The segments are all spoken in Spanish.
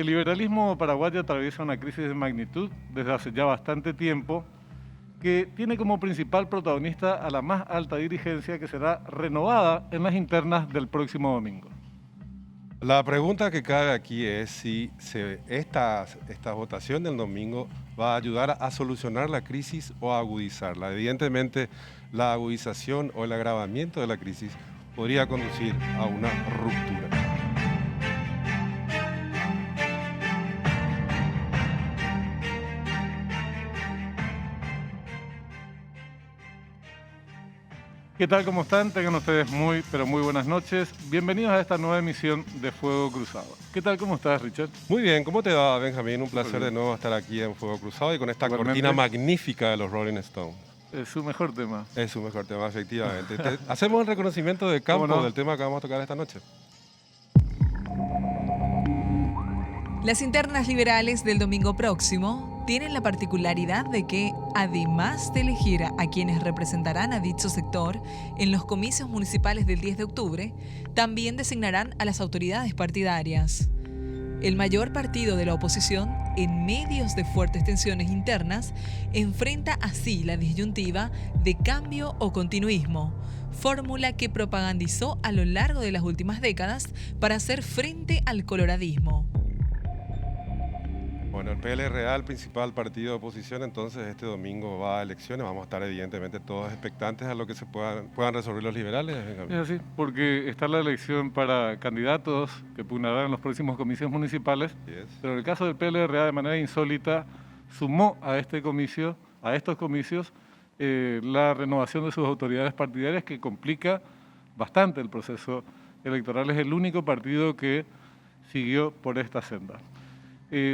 El liberalismo paraguayo atraviesa una crisis de magnitud desde hace ya bastante tiempo que tiene como principal protagonista a la más alta dirigencia que será renovada en las internas del próximo domingo. La pregunta que cabe aquí es si esta votación del domingo va a ayudar a solucionar la crisis o a agudizarla. Evidentemente, la agudización o el agravamiento de la crisis podría conducir a una ruptura. ¿Qué tal? ¿Cómo están? Tengan ustedes muy, pero muy buenas noches. Bienvenidos a esta nueva emisión de Fuego Cruzado. ¿Qué tal? ¿Cómo estás, Richard? Muy bien, ¿cómo te va, Benjamín? Un placer de nuevo estar aquí en Fuego Cruzado y con esta Igualmente. cortina magnífica de los Rolling Stones. Es su mejor tema. Es su mejor tema, efectivamente. Hacemos el reconocimiento de campo ¿Cómo no? del tema que vamos a tocar esta noche. Las internas liberales del domingo próximo tienen la particularidad de que, además de elegir a quienes representarán a dicho sector en los comicios municipales del 10 de octubre, también designarán a las autoridades partidarias. El mayor partido de la oposición, en medios de fuertes tensiones internas, enfrenta así la disyuntiva de cambio o continuismo, fórmula que propagandizó a lo largo de las últimas décadas para hacer frente al coloradismo. Bueno, el PLRA, el principal partido de oposición, entonces este domingo va a elecciones. Vamos a estar evidentemente todos expectantes a lo que se puedan resolver los liberales. Es así, porque está la elección para candidatos que pugnarán en los próximos comicios municipales, Yes. pero en el caso del PLRA, de manera insólita, sumó a estos comicios, la renovación de sus autoridades partidarias, que complica bastante el proceso electoral. Es el único partido que siguió por esta senda.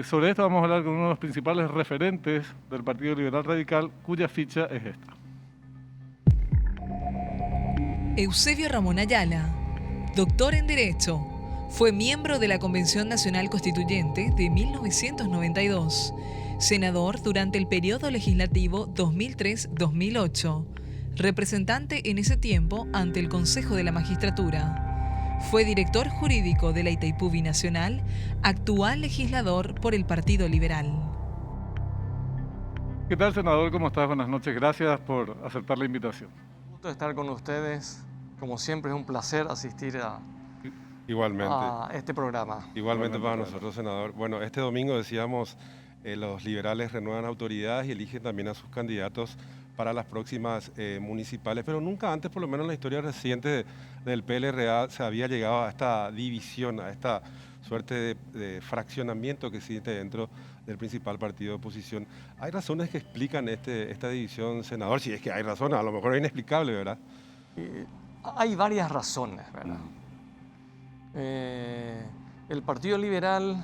Sobre esto vamos a hablar con uno de los principales referentes del Partido Liberal Radical, cuya ficha es esta. Eusebio Ramón Ayala, doctor en Derecho, fue miembro de la Convención Nacional Constituyente de 1992, senador durante el periodo legislativo 2003-2008, representante en ese tiempo ante el Consejo de la Magistratura. Fue director jurídico de la Itaipú Binacional, actual legislador por el Partido Liberal. ¿Qué tal, senador? ¿Cómo estás? Buenas noches. Gracias por aceptar la invitación. Un gusto estar con ustedes. Como siempre, es un placer asistir Igualmente. a este programa. Igualmente para nosotros, senador. Bueno, este domingo decíamos, los liberales renuevan autoridades y eligen también a sus candidatos para las próximas municipales, pero nunca antes, por lo menos en la historia reciente del PLRA, se había llegado a esta división, a esta suerte de fraccionamiento que existe dentro del principal partido de oposición. ¿Hay razones que explican esta división, senador? Si es que hay razones, a lo mejor es inexplicable, ¿verdad? Hay varias razones, ¿verdad? El Partido Liberal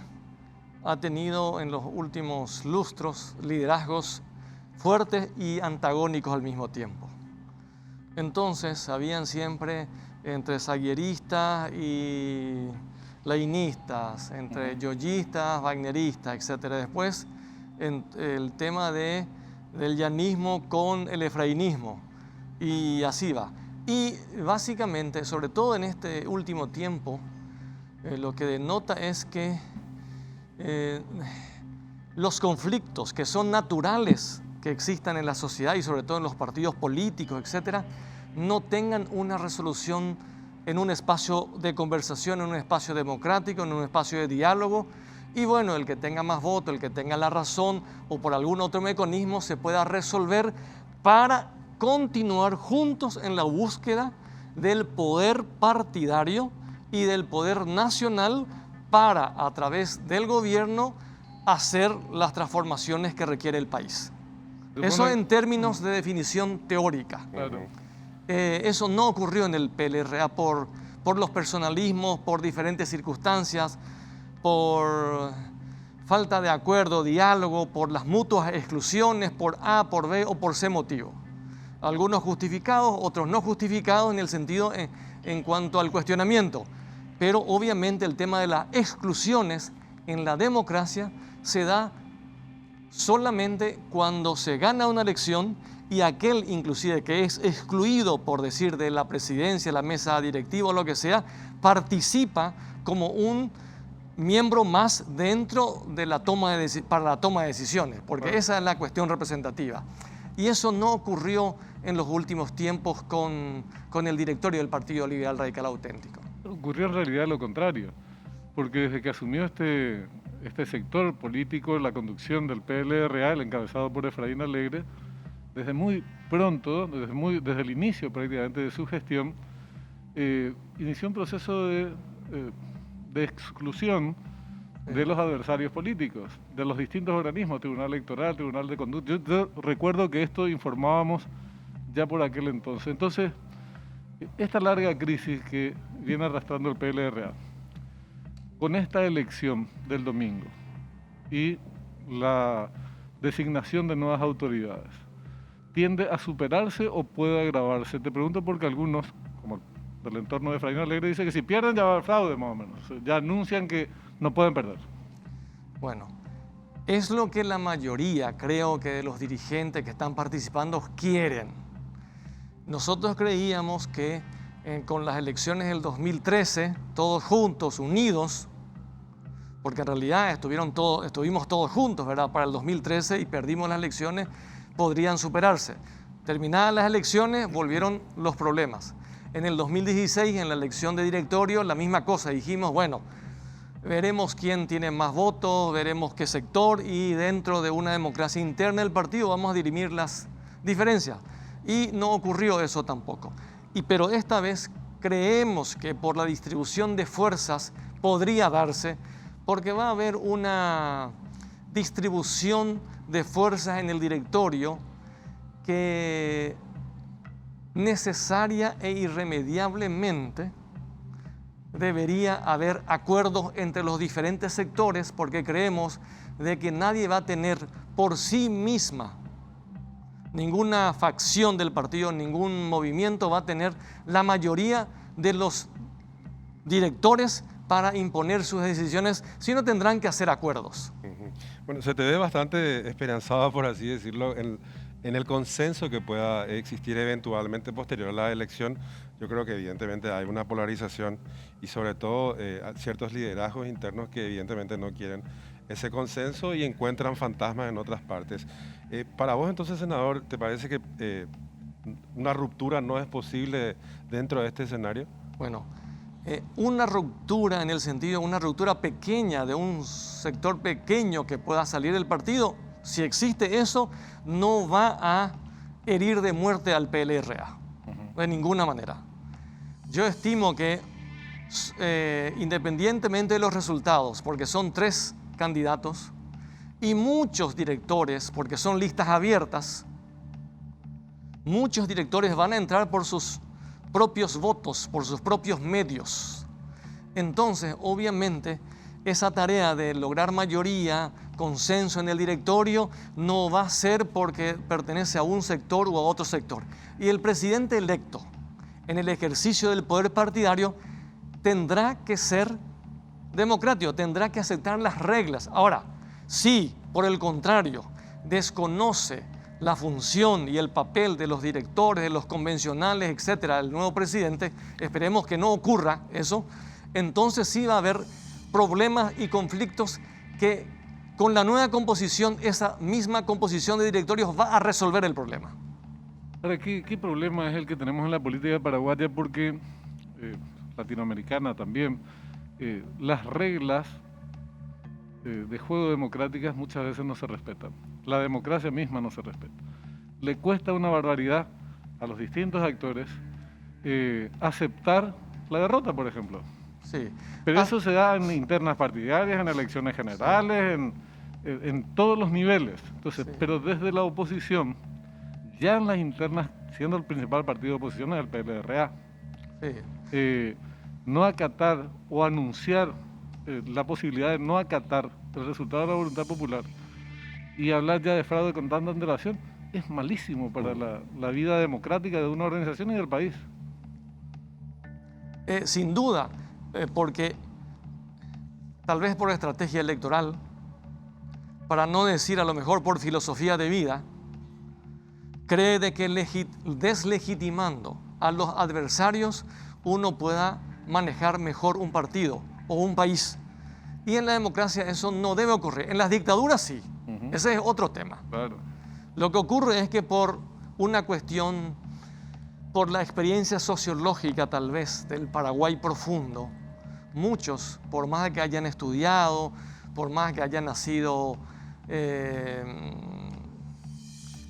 ha tenido en los últimos lustros liderazgos fuertes y antagónicos al mismo tiempo. Entonces, habían siempre entre zagueristas y lainistas, entre yoyistas, wagneristas, etc. Después, el tema del llanismo con el efrainismo, y así va. Y básicamente, sobre todo en este último tiempo, lo que denota es que los conflictos que son naturales que existan en la sociedad y sobre todo en los partidos políticos, etcétera, no tengan una resolución en un espacio de conversación, en un espacio democrático, en un espacio de diálogo, y bueno, el que tenga más voto, el que tenga la razón o por algún otro mecanismo se pueda resolver para continuar juntos en la búsqueda del poder partidario y del poder nacional para, a través del gobierno, hacer las transformaciones que requiere el país. Eso en términos de definición teórica. Claro. Eso no ocurrió en el PLRA por los personalismos, por diferentes circunstancias, por falta de acuerdo, diálogo, por las mutuas exclusiones, por A, por B o por C motivo. Algunos justificados, otros no justificados en el sentido en cuanto al cuestionamiento. Pero obviamente el tema de las exclusiones en la democracia se da solamente cuando se gana una elección y aquel inclusive que es excluido, por decir, de la presidencia, la mesa directiva o lo que sea, participa como un miembro más dentro de la para la toma de decisiones, porque esa es la cuestión representativa. Y eso no ocurrió en los últimos tiempos con el directorio del Partido Liberal Radical Auténtico. Ocurrió en realidad lo contrario, porque desde que asumió este sector político, la conducción del PLRA, el encabezado por Efraín Alegre, desde muy pronto, desde el inicio prácticamente de su gestión, inició un proceso de exclusión de los adversarios políticos, de los distintos organismos, Tribunal Electoral, Tribunal de Conducta. Yo recuerdo que esto informábamos ya por aquel entonces. Entonces, esta larga crisis que viene arrastrando el PLRA, con esta elección del domingo y la designación de nuevas autoridades, ¿tiende a superarse o puede agravarse? Te pregunto porque algunos, como del entorno de Efraín Alegre, dicen que si pierden ya va a haber fraude, más o menos. Ya anuncian que no pueden perder. Bueno, es lo que la mayoría, creo que de los dirigentes que están participando, quieren. Nosotros creíamos que con las elecciones del 2013, todos juntos, unidos, porque en realidad estuvimos todos juntos, ¿verdad?, para el 2013 y perdimos las elecciones, podrían superarse. Terminadas las elecciones, volvieron los problemas. En el 2016, en la elección de directorio, la misma cosa. Dijimos, bueno, veremos quién tiene más votos, veremos qué sector, y dentro de una democracia interna del partido vamos a dirimir las diferencias. Y no ocurrió eso tampoco. Pero esta vez creemos que por la distribución de fuerzas podría darse, porque va a haber una distribución de fuerzas en el directorio que necesaria e irremediablemente debería haber acuerdos entre los diferentes sectores, porque creemos de que nadie va a tener por sí misma, ninguna facción del partido, ningún movimiento va a tener la mayoría de los directores para imponer sus decisiones, sino tendrán que hacer acuerdos. Bueno, se te ve bastante esperanzado, por así decirlo, en el consenso que pueda existir eventualmente posterior a la elección. Yo creo que evidentemente hay una polarización y sobre todo ciertos liderazgos internos que evidentemente no quieren ese consenso y encuentran fantasmas en otras partes. Para vos entonces, senador, ¿te parece que una ruptura no es posible dentro de este escenario? Bueno, una ruptura en el sentido, una ruptura pequeña de un sector pequeño que pueda salir del partido, si existe eso, no va a herir de muerte al PLRA, de ninguna manera. Yo estimo que independientemente de los resultados, porque son 3 candidatos y muchos directores, porque son listas abiertas, muchos directores van a entrar por sus propios votos, por sus propios medios. Entonces, obviamente, esa tarea de lograr mayoría, consenso en el directorio, no va a ser porque pertenece a un sector u a otro sector. Y el presidente electo, en el ejercicio del poder partidario, tendrá que ser democrático, tendrá que aceptar las reglas. Ahora, si por el contrario desconoce la función y el papel de los directores, de los convencionales, etcétera, del nuevo presidente, esperemos que no ocurra eso, entonces sí va a haber problemas y conflictos que con la nueva composición, esa misma composición de directorios va a resolver el problema. Ahora, ¿qué problema es el que tenemos en la política paraguaya? Porque latinoamericana también, las reglas de juego democráticas muchas veces no se respetan. La democracia misma no se respeta. Le cuesta una barbaridad a los distintos actores aceptar la derrota, por ejemplo. Sí. Pero eso se da en internas partidarias, en elecciones generales, en todos los niveles. Entonces, sí. Pero desde la oposición, ya en las internas, siendo el principal partido de oposición es el PLRA, sí. No acatar o anunciar la posibilidad de no acatar el resultado de la voluntad popular y hablar ya de fraude con tanta antelación es malísimo para la vida democrática de una organización y del país. Sin duda, porque tal vez por estrategia electoral, para no decir a lo mejor por filosofía de vida, cree de que deslegitimando a los adversarios uno pueda manejar mejor un partido o un país. Y en la democracia eso no debe ocurrir. En las dictaduras sí. Ese es otro tema. Claro. Lo que ocurre es que por una cuestión, por la experiencia sociológica tal vez del Paraguay profundo, muchos, por más que hayan estudiado, por más que hayan nacido,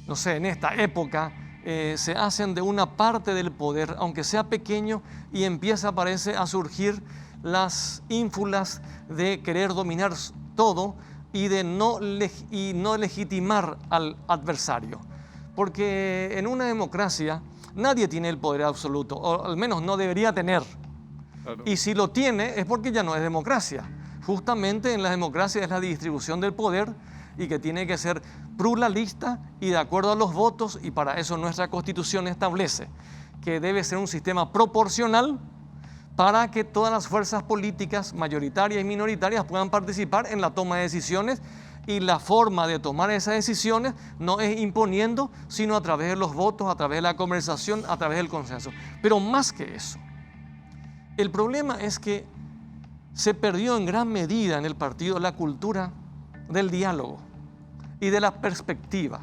no sé, en esta época, se hacen de una parte del poder, aunque sea pequeño, y empieza, parece, a surgir las ínfulas de querer dominar todo y de no legitimar al adversario. Porque en una democracia nadie tiene el poder absoluto, o al menos no debería tener. Claro. Y si lo tiene es porque ya no es democracia. Justamente en la democracia es la distribución del poder y que tiene que ser pluralista y de acuerdo a los votos, y para eso nuestra Constitución establece que debe ser un sistema proporcional para que todas las fuerzas políticas mayoritarias y minoritarias puedan participar en la toma de decisiones, y la forma de tomar esas decisiones no es imponiendo, sino a través de los votos, a través de la conversación, a través del consenso. Pero más que eso, el problema es que se perdió en gran medida en el partido la cultura del diálogo y de la perspectiva.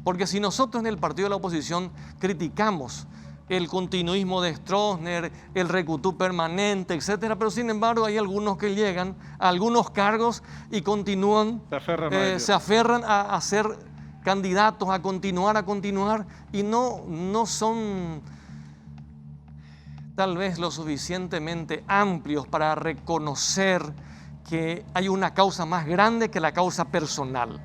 Porque si nosotros en el partido de la oposición criticamos el continuismo de Stroessner, el recutú permanente, etcétera, pero sin embargo hay algunos que llegan a algunos cargos y continúan, se aferran a ser candidatos, a continuar, y no son tal vez lo suficientemente amplios para reconocer que hay una causa más grande que la causa personal,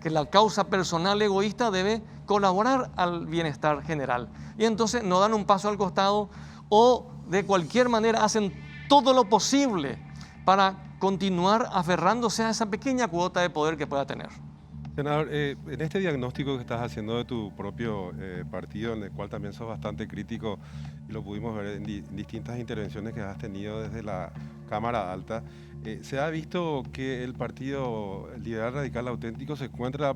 que la causa personal egoísta debe colaborar al bienestar general. Y entonces no dan un paso al costado o de cualquier manera hacen todo lo posible para continuar aferrándose a esa pequeña cuota de poder que pueda tener. Senador, en este diagnóstico que estás haciendo de tu propio partido, en el cual también sos bastante crítico, y lo pudimos ver en distintas intervenciones que has tenido desde la Cámara Alta, se ha visto que el Partido Liberal Radical Auténtico se encuentra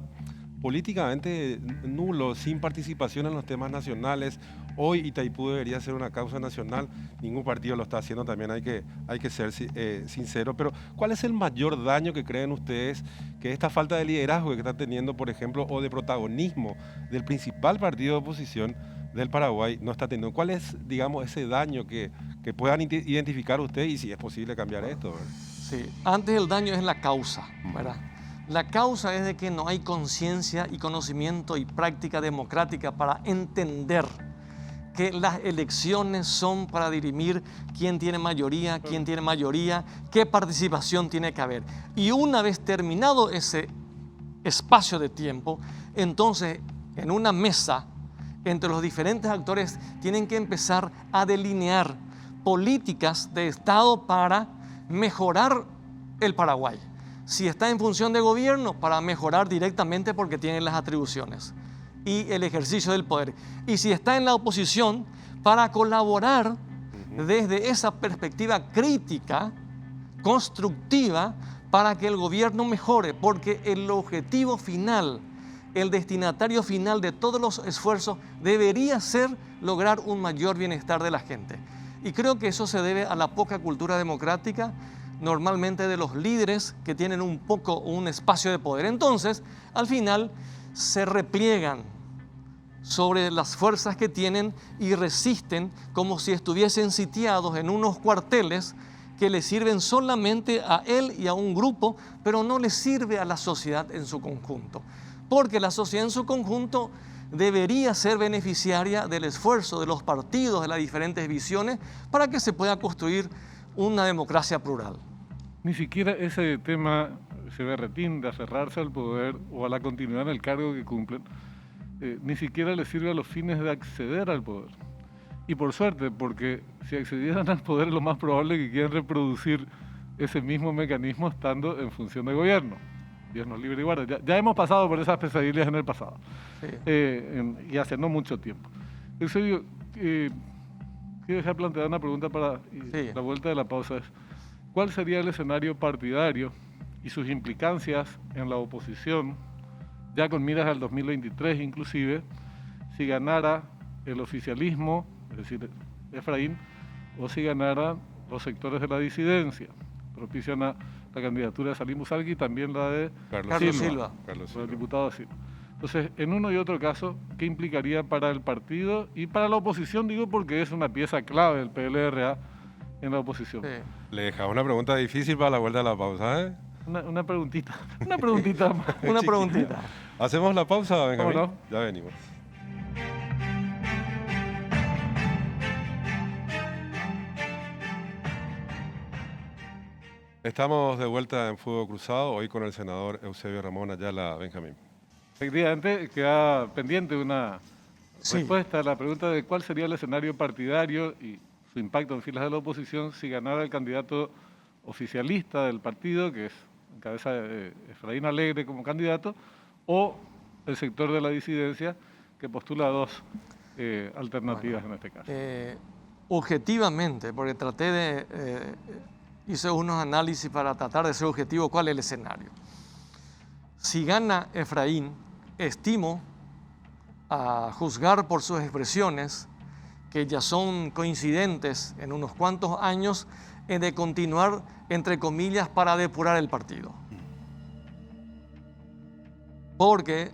políticamente nulo, sin participación en los temas nacionales. Hoy Itaipú debería ser una causa nacional, ningún partido lo está haciendo, también hay que ser sincero. Pero ¿cuál es el mayor daño que creen ustedes que esta falta de liderazgo que está teniendo, por ejemplo, o de protagonismo del principal partido de oposición del Paraguay no está teniendo? ¿Cuál es, digamos, ese daño que puedan identificar ustedes y si es posible cambiar esto, ¿verdad? Sí, antes el daño es la causa, ¿verdad? La causa es de que no hay conciencia y conocimiento y práctica democrática para entender que las elecciones son para dirimir quién tiene mayoría, qué participación tiene que haber. Y una vez terminado ese espacio de tiempo, entonces en una mesa entre los diferentes actores tienen que empezar a delinear políticas de Estado para mejorar el Paraguay. Si está en función de gobierno, para mejorar directamente porque tiene las atribuciones y el ejercicio del poder. Y si está en la oposición, para colaborar desde esa perspectiva crítica, constructiva, para que el gobierno mejore, porque el objetivo final, el destinatario final de todos los esfuerzos debería ser lograr un mayor bienestar de la gente. Y creo que eso se debe a la poca cultura democrática, normalmente de los líderes que tienen un espacio de poder. Entonces, al final, se repliegan sobre las fuerzas que tienen y resisten como si estuviesen sitiados en unos cuarteles que le sirven solamente a él y a un grupo, pero no le sirve a la sociedad en su conjunto. Porque la sociedad en su conjunto debería ser beneficiaria del esfuerzo de los partidos, de las diferentes visiones, para que se pueda construir una democracia plural. Ni siquiera ese tema, ese berretín de aferrarse al poder o a la continuidad en el cargo que cumplen, ni siquiera les sirve a los fines de acceder al poder. Y por suerte, porque si accedieran al poder, lo más probable es que quieran reproducir ese mismo mecanismo estando en función de gobierno. Dios nos libre y guarde. Ya hemos pasado por esas pesadillas en el pasado, sí. Y hace no mucho tiempo. En serio, quiero dejar planteada una pregunta para sí. La vuelta de la pausa. ¿Cuál sería el escenario partidario y sus implicancias en la oposición, ya con miras al 2023 inclusive, si ganara el oficialismo, es decir, Efraín, o si ganaran los sectores de la disidencia, propician a la candidatura de Salim Busarqui y también la de Carlos Silva. por el diputado Silva. Entonces, en uno y otro caso, ¿qué implicaría para el partido y para la oposición? Digo, porque es una pieza clave del PLRA en la oposición. Sí. Le dejaba una pregunta difícil para la vuelta a la pausa, ¿eh? Una preguntita, una preguntita más. Una preguntita. ¿Hacemos la pausa, Benjamín? ¿Cómo no? Ya venimos. Estamos de vuelta en Fuego Cruzado, hoy con el senador Eusebio Ramón Ayala. Benjamín. Efectivamente, queda pendiente una Sí. respuesta a la pregunta de cuál sería el escenario partidario y su impacto en filas de la oposición si ganara el candidato oficialista del partido, que es en cabeza de Efraín Alegre como candidato, o el sector de la disidencia, que postula dos alternativas en este caso. Objetivamente, porque hice unos análisis para tratar de ser objetivo, ¿cuál es el escenario? Si gana Efraín, estimo, a juzgar por sus expresiones, que ya son coincidentes en unos cuantos años, en de continuar, entre comillas, para depurar el partido. Porque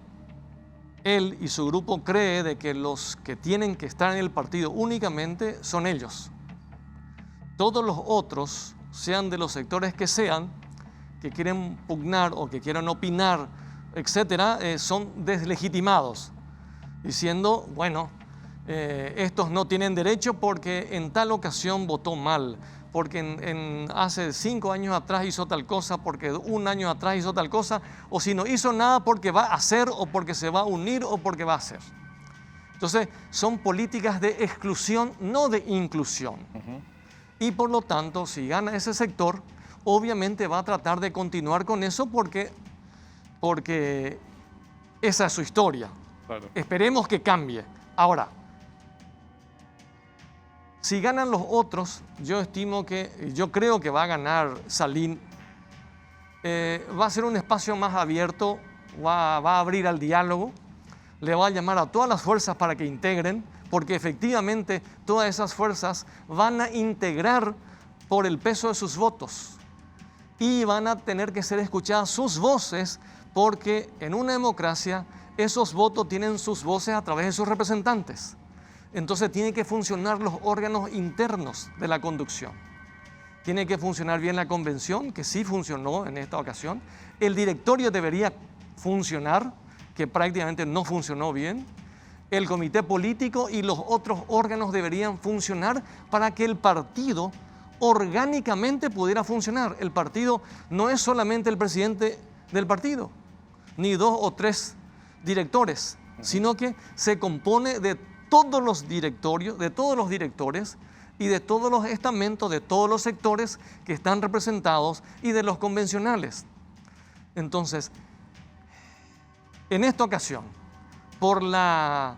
él y su grupo cree de que los que tienen que estar en el partido únicamente son ellos. Todos los otros, sean de los sectores que sean, que quieren pugnar o que quieran opinar, etcétera, son deslegitimados, diciendo, bueno, estos no tienen derecho porque en tal ocasión votó mal, porque hace 5 años atrás hizo tal cosa, porque 1 año atrás hizo tal cosa, o si no hizo nada porque va a hacer, o porque se va a unir, o porque va a hacer. Entonces, son políticas de exclusión, no de inclusión. Y por lo tanto, si gana ese sector, obviamente va a tratar de continuar con eso porque esa es su historia. Claro. Esperemos que cambie. Ahora, si ganan los otros, yo creo que va a ganar Salim. Va a ser un espacio más abierto, va a abrir al diálogo, le va a llamar a todas las fuerzas para que integren, porque efectivamente todas esas fuerzas van a integrar por el peso de sus votos y van a tener que ser escuchadas sus voces, porque en una democracia esos votos tienen sus voces a través de sus representantes. Entonces tienen que funcionar los órganos internos de la conducción. Tiene que funcionar bien la convención, que sí funcionó en esta ocasión. El directorio debería funcionar, que prácticamente no funcionó bien. El comité político y los otros órganos deberían funcionar para que el partido orgánicamente pudiera funcionar. El partido no es solamente el presidente del partido, ni 2 o 3 directores, sino que se compone de todos los directorios, de todos los directores y de todos los estamentos, de todos los sectores que están representados y de los convencionales. Entonces, en esta ocasión, por la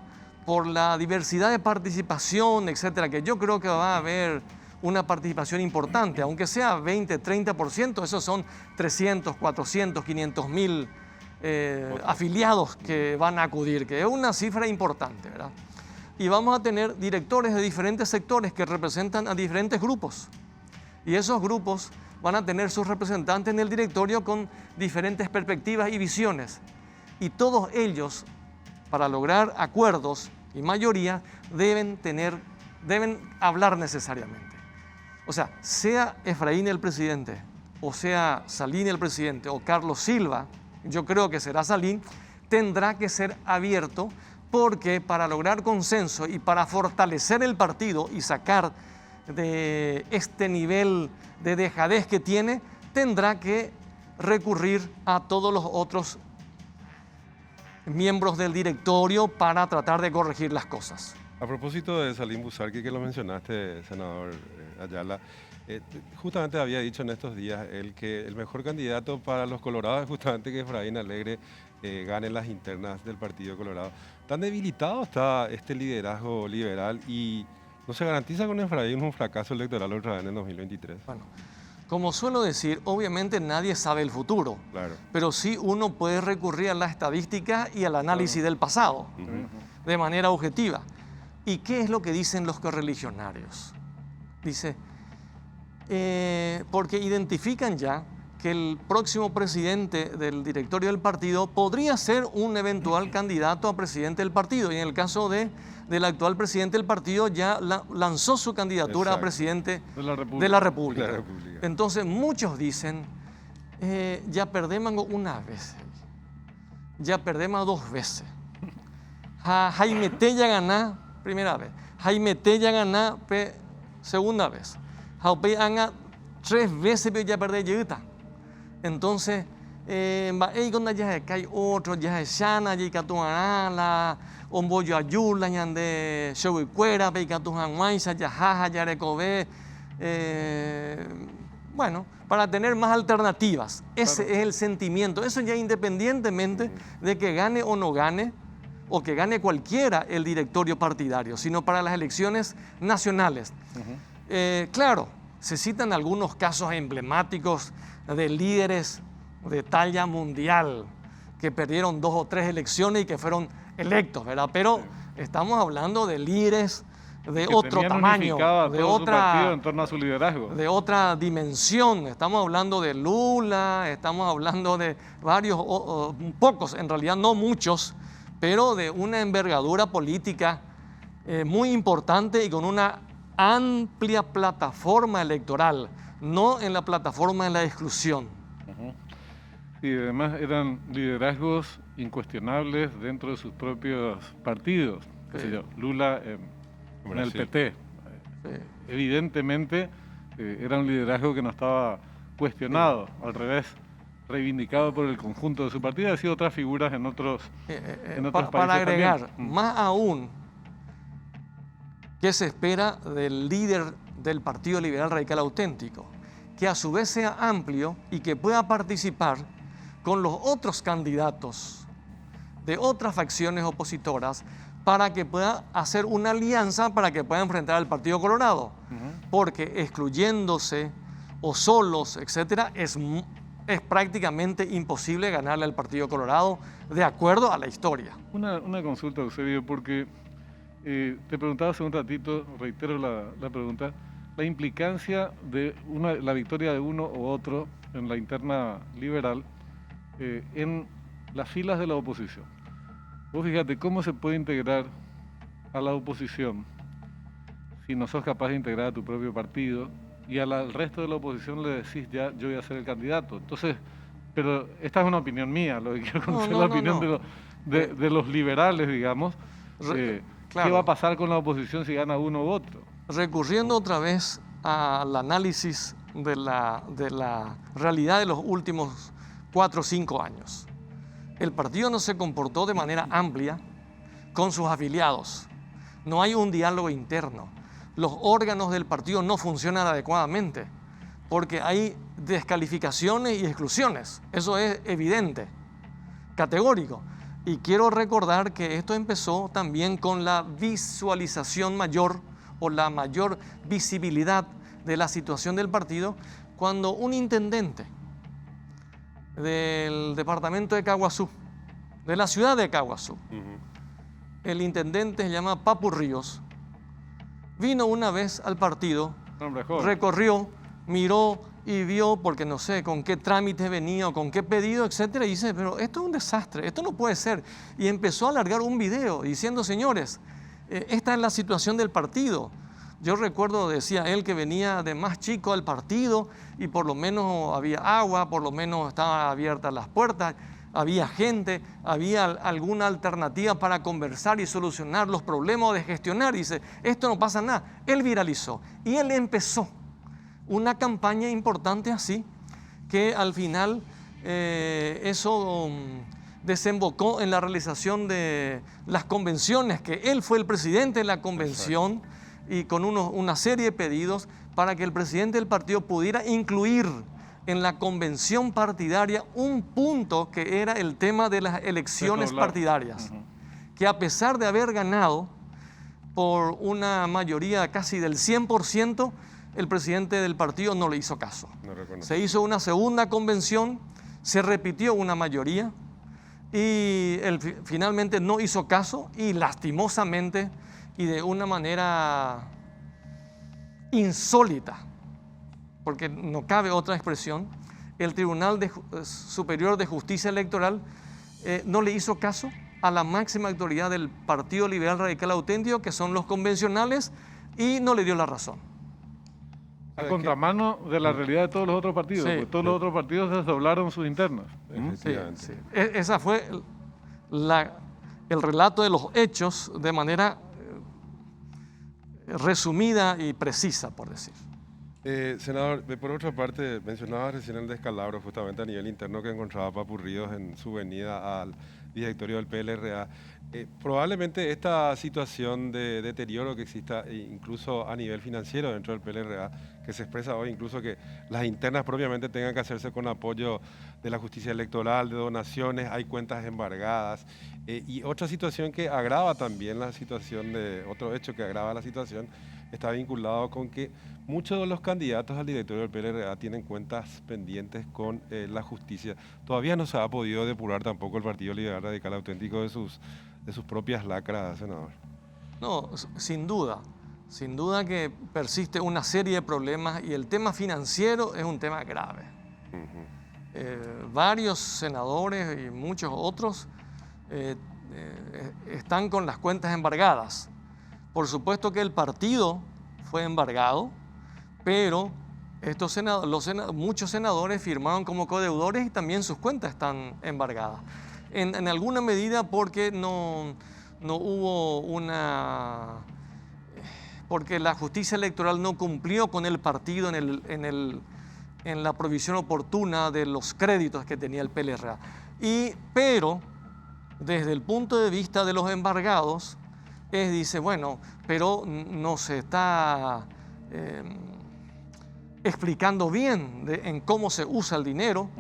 diversidad de participación, etcétera, que yo creo que va a haber una participación importante, aunque sea 20, 30%, esos son 300, 400, 500 mil afiliados que van a acudir, que es una cifra importante, ¿verdad? Y vamos a tener directores de diferentes sectores que representan a diferentes grupos. Y esos grupos van a tener sus representantes en el directorio con diferentes perspectivas y visiones. Y todos ellos, para lograr acuerdos y mayoría, deben hablar necesariamente. O sea Efraín el presidente, o sea Salim el presidente, o Carlos Silva, yo creo que será Salim, tendrá que ser abierto, porque para lograr consenso y para fortalecer el partido y sacar de este nivel de dejadez que tiene, tendrá que recurrir a todos los otros miembros del directorio para tratar de corregir las cosas. A propósito de Salim Busarqui, que lo mencionaste, senador Ayala, justamente había dicho en estos días él que el mejor candidato para los colorados es justamente que Efraín Alegre gane las internas del Partido Colorado. Tan debilitado está este liderazgo liberal y no se garantiza con Efraín un fracaso electoral otra vez en el 2023. Bueno, como suelo decir, obviamente nadie sabe el futuro, Claro. pero sí uno puede recurrir a la estadística y al análisis del pasado de manera objetiva. ¿Y qué es lo que dicen los correligionarios? Dice, porque identifican ya que el próximo presidente del directorio del partido podría ser un eventual candidato a presidente del partido. Y en el caso del actual presidente del partido ya lanzó su candidatura a presidente de la República. Entonces muchos dicen, ya perdemos una vez, ya perdemos 2 veces. Jaime Tella ganá primera vez, Jaime Tella ganá segunda vez, Jaime Anga 3 veces pero ya perdí yuta. Entonces, cuando ya hay otro, ya hay Shana, ya hay Catuarala, Omboyo Ayula, ya de Shoguicuera, Peicatujanguaisa, ya Jaja, ya Recobe. Bueno, para tener más alternativas. Ese es el sentimiento. Eso ya independientemente de que gane o no gane, o que gane cualquiera el directorio partidario, sino para las elecciones nacionales. Claro, se citan algunos casos emblemáticos de líderes de talla mundial que perdieron 2 o 3 elecciones y que fueron electos, ¿verdad? Pero estamos hablando de líderes de otro tamaño, de otra, en torno a su liderazgo, de otra dimensión. Estamos hablando de Lula, estamos hablando de varios, pocos, en realidad no muchos, pero de una envergadura política muy importante y con una amplia plataforma electoral, no en la plataforma de la exclusión. Y además eran liderazgos incuestionables dentro de sus propios partidos. Qué sé yo, Lula en el PT. Evidentemente era un liderazgo que no estaba cuestionado, al revés, reivindicado por el conjunto de su partido. Ha sido otras figuras en otros países. Para agregar, también. Más aún, ¿qué se espera del líder del Partido Liberal Radical Auténtico? Que a su vez sea amplio y que pueda participar con los otros candidatos de otras facciones opositoras para que pueda hacer una alianza para que pueda enfrentar al Partido Colorado. Porque excluyéndose o solos, etcétera, es prácticamente imposible ganarle al Partido Colorado de acuerdo a la historia. Una consulta, Eusebio, porque te preguntaba hace un ratito, reitero la pregunta, la implicancia de la victoria de uno u otro en la interna liberal en las filas de la oposición. Vos fíjate cómo se puede integrar a la oposición si no sos capaz de integrar a tu propio partido y al resto de la oposición le decís ya yo voy a ser el candidato. Entonces, pero esta es una opinión mía, lo que quiero conocer es la opinión de los liberales, digamos. Claro. ¿Qué va a pasar con la oposición si gana uno u otro? Recurriendo otra vez al análisis de la realidad de los últimos 4 o 5 años. El partido no se comportó de manera amplia con sus afiliados. No hay un diálogo interno. Los órganos del partido no funcionan adecuadamente porque hay descalificaciones y exclusiones. Eso es evidente, categórico. Y quiero recordar que esto empezó también con la visualización mayor o la mayor visibilidad de la situación del partido cuando un intendente del departamento de Caguazú, de la ciudad de Caguazú, el intendente se llama Papu Ríos, vino una vez al partido, recorrió, miró y vio, porque no sé con qué trámite venía o con qué pedido, etcétera, y dice, pero esto es un desastre, esto no puede ser. Y empezó a alargar un video diciendo, señores, esta es la situación del partido. Yo recuerdo, decía él, que venía de más chico al partido y por lo menos había agua, por lo menos estaban abiertas las puertas, había gente, había alguna alternativa para conversar y solucionar los problemas de gestionar. Y dice, esto no pasa nada. Él viralizó y él empezó una campaña importante así, que al final eso desembocó en la realización de las convenciones, que él fue el presidente de la convención. Exacto. Y con una serie de pedidos para que el presidente del partido pudiera incluir en la convención partidaria un punto que era el tema de las elecciones partidarias, que a pesar de haber ganado por una mayoría casi del 100%, el presidente del partido no le hizo caso. Se hizo una segunda convención, se repitió una mayoría y él finalmente no hizo caso y lastimosamente y de una manera insólita, porque no cabe otra expresión, el Tribunal Superior de Justicia Electoral no le hizo caso a la máxima autoridad del Partido Liberal Radical Auténtico, que son los convencionales, y no le dio la razón. A contramano de la realidad de todos los otros partidos, Sí. porque todos los otros partidos desdoblaron sus internas. Efectivamente. Sí. Esa fue el relato de los hechos de manera resumida y precisa, por decir. Senador, por otra parte, mencionaba recién el descalabro justamente a nivel interno que encontraba Papurríos en su venida al directorio del PLRA. Probablemente esta situación de deterioro que exista incluso a nivel financiero dentro del PLRA, que se expresa hoy incluso que las internas propiamente tengan que hacerse con apoyo de la justicia electoral, de donaciones, hay cuentas embargadas, y otra situación que agrava también la situación, otro hecho que agrava la situación, está vinculado con que muchos de los candidatos al directorio del PLRA tienen cuentas pendientes con la justicia. Todavía no se ha podido depurar tampoco el Partido Liberal Radical Auténtico de sus propias lacras, senador. No, sin duda que persiste una serie de problemas y el tema financiero es un tema grave. Varios senadores y muchos otros están con las cuentas embargadas. Por supuesto que el partido fue embargado, pero muchos senadores firmaron como codeudores y también sus cuentas están embargadas. En alguna medida porque no hubo porque la justicia electoral no cumplió con el partido en la provisión oportuna de los créditos que tenía el PLRA. Pero desde el punto de vista de los embargados, dice, bueno, pero no se está explicando bien en cómo se usa el dinero,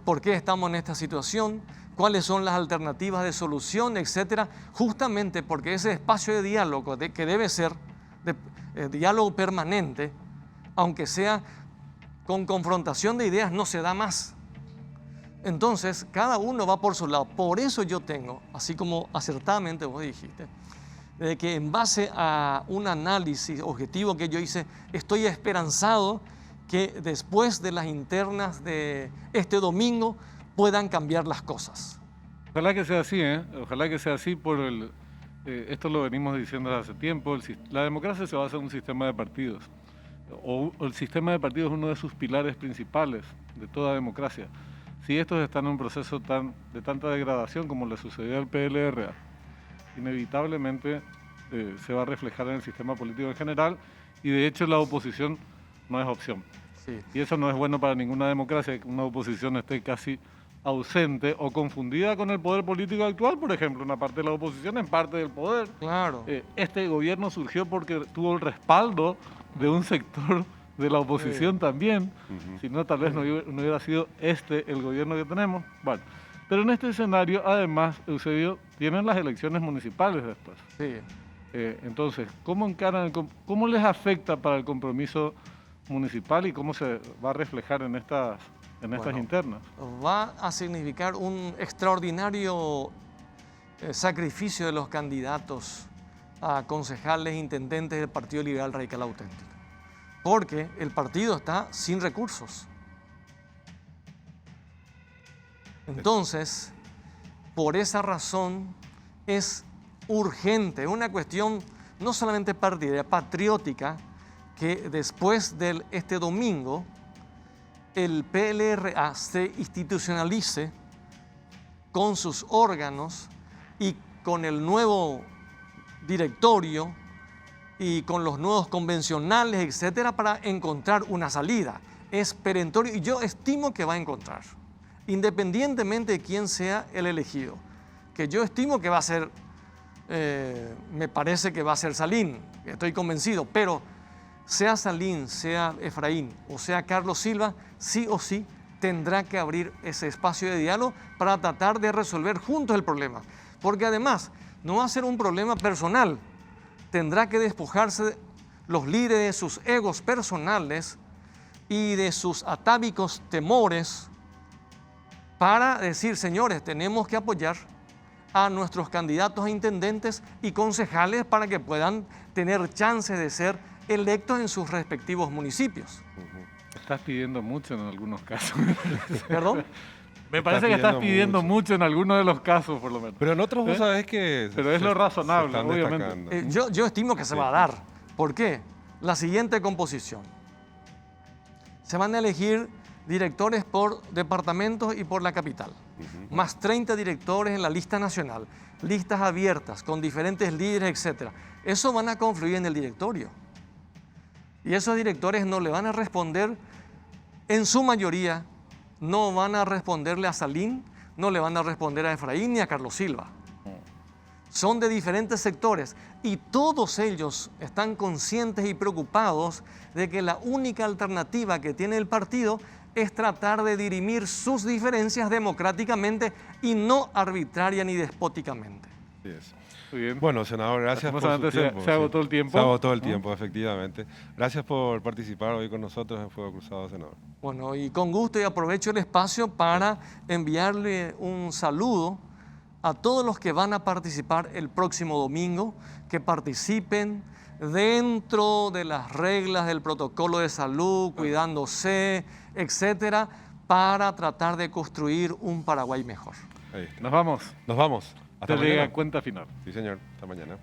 por qué estamos en esta situación, cuáles son las alternativas de solución, etcétera, justamente porque ese espacio de diálogo que debe ser de diálogo permanente, aunque sea con confrontación de ideas, no se da más. Entonces, cada uno va por su lado. Por eso yo tengo, así como acertadamente vos dijiste, de que en base a un análisis objetivo que yo hice, estoy esperanzado que después de las internas de este domingo puedan cambiar las cosas. Ojalá que sea así, ojalá que sea así esto lo venimos diciendo desde hace tiempo, la democracia se basa en un sistema de partidos, o el sistema de partidos es uno de sus pilares principales de toda democracia. Si estos están en un proceso de tanta degradación como le sucedió al PLRA, inevitablemente se va a reflejar en el sistema político en general y de hecho la oposición no es opción. Sí. Y eso no es bueno para ninguna democracia, que una oposición esté casi ausente o confundida con el poder político actual, por ejemplo, una parte de la oposición en parte del poder. Claro. Este gobierno surgió porque tuvo el respaldo de un sector de la oposición también, si no tal vez no hubiera sido el gobierno que tenemos. Bueno, pero en este escenario, además, Eusebio, tienen las elecciones municipales después. Sí. Entonces, ¿cómo les afecta para el compromiso municipal y cómo se va a reflejar en estas internas? Va a significar un extraordinario sacrificio de los candidatos a concejales e intendentes del Partido Liberal Radical Auténtico, porque el partido está sin recursos. Entonces, por esa razón es urgente, una cuestión no solamente partidaria, patriótica, que después de este domingo el PLRA se institucionalice con sus órganos y con el nuevo directorio y con los nuevos convencionales, etcétera, para encontrar una salida. Es perentorio y yo estimo que va a encontrar, independientemente de quién sea el elegido, que yo estimo que va a ser, me parece que va a ser Salín, estoy convencido, pero sea Salín, sea Efraín o sea Carlos Silva, sí o sí tendrá que abrir ese espacio de diálogo para tratar de resolver juntos el problema, porque además no va a ser un problema personal, tendrá que despojarse los líderes de sus egos personales y de sus atávicos temores para decir, señores, tenemos que apoyar a nuestros candidatos a intendentes y concejales para que puedan tener chance de ser electos en sus respectivos municipios. estás pidiendo mucho en algunos casos. ¿Perdón? Me parece que estás pidiendo mucho en algunos de los casos, por lo menos. Pero en otros vos sabés que... Pero es lo razonable, se están obviamente. destacando. Yo estimo que se va a dar. ¿Por qué? La siguiente composición. Se van a elegir directores por departamentos y por la capital. Más 30 directores en la lista nacional. Listas abiertas, con diferentes líderes, etc. Eso van a confluir en el directorio. Y esos directores no le van a responder, en su mayoría, no van a responderle a Salín, no le van a responder a Efraín ni a Carlos Silva. Son de diferentes sectores y todos ellos están conscientes y preocupados de que la única alternativa que tiene el partido es tratar de dirimir sus diferencias democráticamente y no arbitraria ni despóticamente. Así es. Muy bien. Bueno, senador, gracias por su tiempo. Se agotó el tiempo. Se agotó el tiempo, efectivamente. Gracias por participar hoy con nosotros en Fuego Cruzado, senador. Bueno, y con gusto, y aprovecho el espacio para enviarle un saludo a todos los que van a participar el próximo domingo, que participen dentro de las reglas del protocolo de salud, cuidándose, etcétera, para tratar de construir un Paraguay mejor. Ahí está. Nos vamos. Nos vamos. Hasta Te llega mañana. cuenta final. Sí, señor. Hasta mañana.